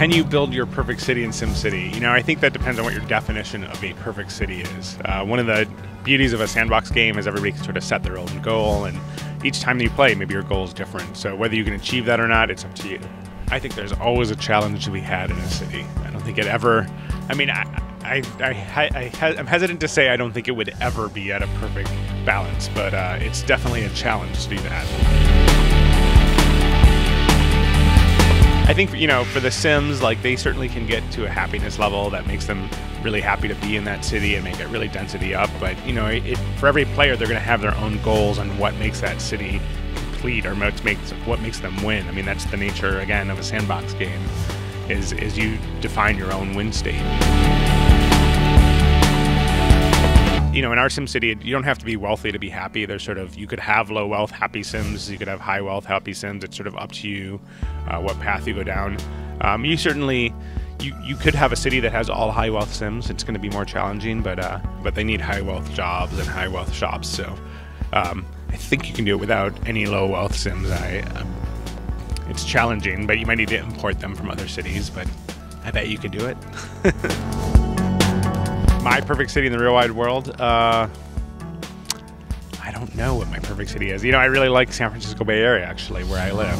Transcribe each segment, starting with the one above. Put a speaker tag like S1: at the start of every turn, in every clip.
S1: Can you build your perfect city in SimCity? You know, I think that depends on what your definition of a perfect city is. One of the beauties of a sandbox game is everybody can sort of set their own goal, and each time that you play, maybe your goal is different. So whether you can achieve that or not, it's up to you. I think there's always a challenge to be had in a city. I don't think it ever, I mean, I'm hesitant to say I don't think it would ever be at a perfect balance, but it's definitely a challenge to do that. I think, you know, for the Sims, like, they certainly can get to a happiness level that makes them really happy to be in that city and make it really density up. But, you know, for every player, they're going to have their own goals on what makes that city complete or what makes them win. I mean, that's the nature, again, of a sandbox game, is you define your own win state. You know, in our SimCity, you don't have to be wealthy to be happy. There's sort of, you could have low wealth happy Sims, you could have high wealth happy Sims. It's sort of up to you what path you go down. You certainly, you could have a city that has all high wealth Sims. It's going to be more challenging, but they need high wealth jobs and high wealth shops. So I think you can do it without any low wealth Sims. It's challenging, but you might need to import them from other cities. But I bet you could do it. My perfect city in the real wide world, I don't know what my perfect city is. You know, I really like San Francisco Bay Area, actually, where I live.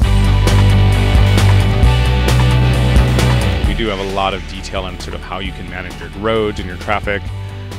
S1: We do have a lot of detail on sort of how you can manage your roads and your traffic.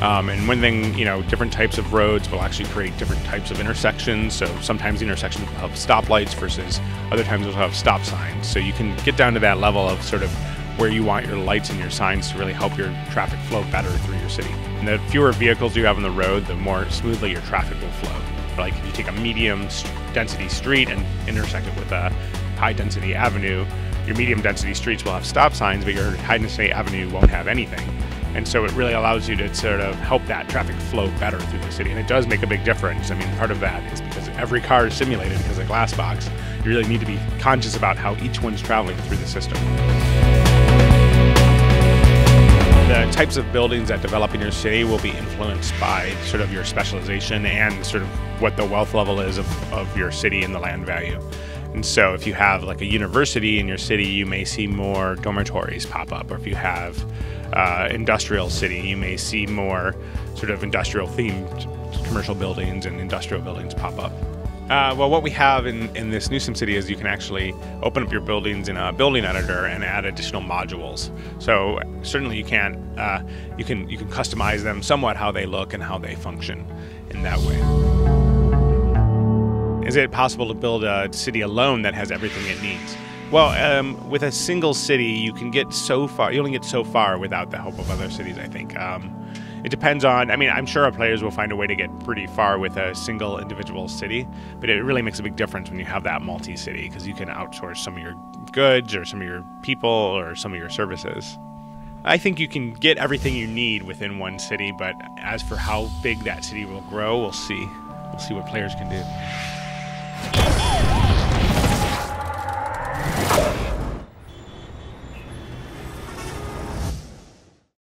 S1: And one thing, you know, different types of roads will actually create different types of intersections. So sometimes the intersections will have stoplights versus other times they'll have stop signs. So you can get down to that level of sort of where you want your lights and your signs to really help your traffic flow better through your city. And the fewer vehicles you have on the road, the more smoothly your traffic will flow. Like if you take a medium density street and intersect it with a high density avenue, your medium density streets will have stop signs, but your high density avenue won't have anything. And so it really allows you to sort of help that traffic flow better through the city. And it does make a big difference. I mean, part of that is because every car is simulated because of glass box. You really need to be conscious about how each one's traveling through the system. The types of buildings that develop in your city will be influenced by sort of your specialization and sort of what the wealth level is of your city and the land value. And so if you have like a university in your city, you may see more dormitories pop up. Or if you have industrial city, you may see more sort of industrial themed commercial buildings and industrial buildings pop up. Well, what we have in this new SimCity is you can actually open up your buildings in a building editor and add additional modules. So certainly you can customize them somewhat how they look and how they function in that way. Is it possible to build a city alone that has everything it needs? Well, with a single city, you can get so far. You only get so far without the help of other cities, I think. It depends on, I mean, I'm sure our players will find a way to get pretty far with a single individual city, but it really makes a big difference when you have that multi-city, because you can outsource some of your goods or some of your people or some of your services. I think you can get everything you need within one city, but as for how big that city will grow, we'll see. We'll see what players can do.